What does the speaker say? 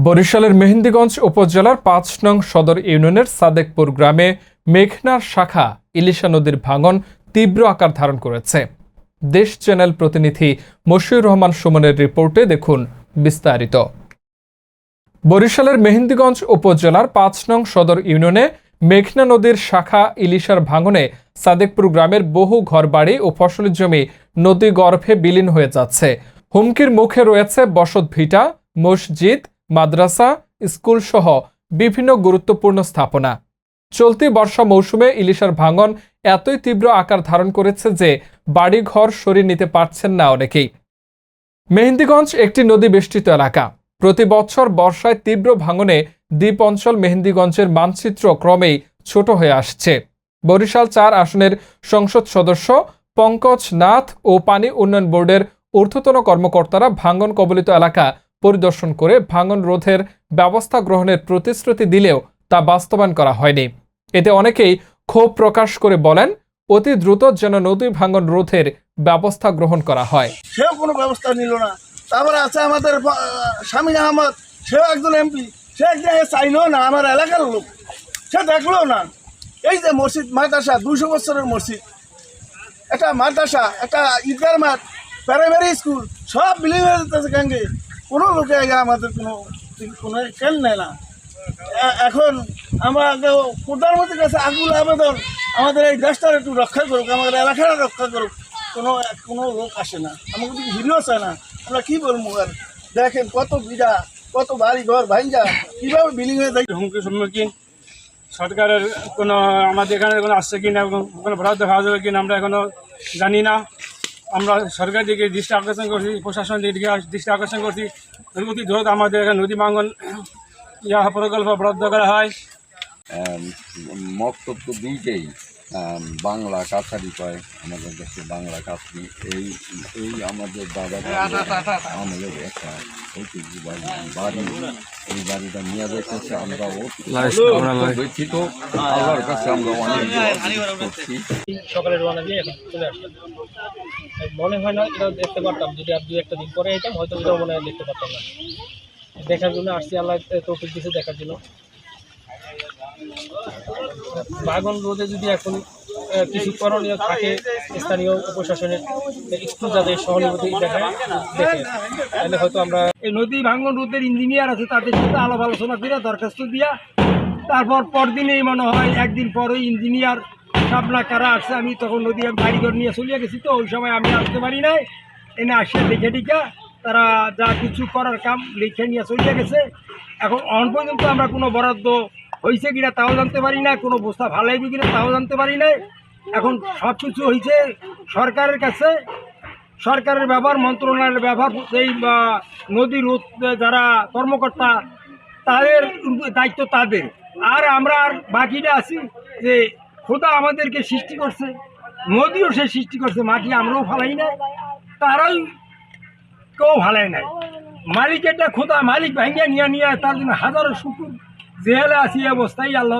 বরিশালের মেহেন্দিগঞ্জ উপজেলার ৫ নং সদর ইউনিয়নের সাদেকপুর গ্রামে মেঘনার শাখা ইলিশা নদীর ভাঙন তীব্র আকার ধারণ করেছে। দেশ চ্যানেল প্রতিনিধি মশিউর রহমান সুমনের রিপোর্টে দেখুন বিস্তারিত। বরিশালের মেহেন্দিগঞ্জ উপজেলার ৫ নং সদর ইউনিয়নে মেঘনা নদীর শাখা ইলিশার ভাঙনে সাদেকপুর গ্রামের বহু ঘরবাড়ি ও ফসলি জমি নদী গর্ভে বিলীন হয়ে যাচ্ছে। হুমকির মুখে রয়েছে বসতভিটা, মসজিদ, মাদ্রাসা, স্কুল সহ বিভিন্ন গুরুত্বপূর্ণ স্থাপনা। চলতি বর্ষা মৌসুমে ইলিশার ভাঙন এতই তীব্র আকার ধারণ করেছে যে বাড়িঘর সরিয়ে নিতে পারছেন না অনেকেই। মেহেন্দিগঞ্জ একটি নদী বেষ্টিত এলাকা। প্রতি বছর বর্ষায় তীব্র ভাঙনে দ্বীপ অঞ্চল মেহেন্দিগঞ্জের মানচিত্র ক্রমেই ছোট হয়ে আসছে। বরিশাল ৪ আসনের সংসদ সদস্য পঙ্কজ নাথ ও পানি উন্নয়ন বোর্ডের ঊর্ধ্বতন কর্মকর্তারা ভাঙন কবলিত এলাকা পরিদর্শন করে ভাঙন রোধের ব্যবস্থা গ্রহণের প্রতিশ্রুতি দিলেও তা বাস্তবায়ন করা হয়নি। এতে অনেকেই ক্ষোভ প্রকাশ করে বলেন, অতি দ্রুত যেন নদী ভাঙন রোধের ব্যবস্থা গ্রহণ করা হয়। সেও কোনো ব্যবস্থা নিল না। তারপরে আছে আমাদের শামীম আহমদ, সেও একজন এমপি, সে একদিন চাইলো না, আমার এলাকার লোক, সে দেখলো না। এই যে মসজিদ, মাদ্রাসা, 200 বছরের মসজিদ, একটা মাদ্রাসা, একটা ঈদগার মাঠ, প্রাইমারি স্কুল, সব বিলীন হয়ে যেতেছে গাঙ্গে। কোনো লোকে আমাদের কোনো খেল নেয় না। এখন আমরা প্রধানমন্ত্রীর কাছে আকুল আবেদন, আমাদের এই দেশটার একটু রক্ষা করুক, আমাদের এলাকাটা রক্ষা করুক। কোনো লোক আসে না, আমাকে কিছু হিরিও চায় না। আমরা কী বলবো? আর দেখেন কত বিঘা, কত বাড়ি ঘর ভাইঙ্গা কীভাবে বিলীন হয়ে যায়। হুমকির সম্মুখীন সরকারের কোনো আমাদের এখানে কোনো আসছে কিনা, কোনো বরাদ্দ পাওয়া যাবে কিনা আমরা এখনও জানি না। আমরা সরকার দিকে দৃষ্টি আকর্ষণ করছি, প্রশাসন দিকে দৃষ্টি আকর্ষণ করছি, অতি দ্রুত আমাদের এখানে নদী ভাঙন প্রকল্প বরাদ্দ করা হয়। মক্তব তো দুইটাই, বাংলা কাছারি কয়, আমাদের দেশে বাংলা কাছারি। এই আমাদের দাদা আমাদের একটা ঐতিহ্য বাড়ি, এই বাড়িটা নিয়ে দেখতেছে। আমরা ব্যথিত, আল্লাহর কাছে আমরা অনেক করছি। সকালে রওনা দিয়ে এখন চলে আসলাম। মনে হয় না এটা দেখতে পারতাম, যদি আর 2-1 দিন পরে যেতাম হয়তো এটাও মনে হয় দেখতে পারতাম না। দেখার জন্য আসছি, আল্লাহ তৌফিক দিয়েছে দেখার জন্য। ভাঙন রোধে যদি এখন কিছু করণীয় থাকে স্থানীয় প্রশাসনের, একটু যাদের সহানুভূতি দেখে তাহলে হয়তো আমরা এই নদী ভাঙন রোধের ইঞ্জিনিয়ার আছে, তাদের সাথে আলাপ আলোচনা করে দরখাস্ত দিয়া তারপর পরদিনেই মনে হয় একদিন পরেই ইঞ্জিনিয়ার সাবনা কারা আসছে। আমি তখন নদী বাড়িঘর নিয়ে চলিয়ে গেছি, তো ওই সময় আমি আসতে পারি নাই। এনে আসিয়া দেখে টিকা তারা যা কিছু করার কাম লিখে নিয়ে চলিয়ে গেছে। এখন অন পর্যন্ত আমরা কোনো বরাদ্দ হয়েছে কিনা তাও জানতে পারি না, কোনো বস্তা ভালাইবে কিনা তাও জানতে পারি না। এখন সব কিছু হয়েছে সরকারের কাছে, সরকারের ব্যবহার, মন্ত্রণালয়ের ব্যবহার, এই নদী রোধ যারা কর্মকর্তা তাদের দায়িত্ব তাদের। আর আমরা আর বাকিটা আছি যে খোদা আমাদেরকে সৃষ্টি করছে, নদীও সে সৃষ্টি করছে, মাটি আমরাও ফালাই নাই, তারাই কেউ ফালাই নাই। মালিকেরটা খোদা, মালিক ভাঙ্গিয়া নিয়ে তার জন্য হাজারো শুকুর। জেলে আসি অবস্থায় আল্লাহ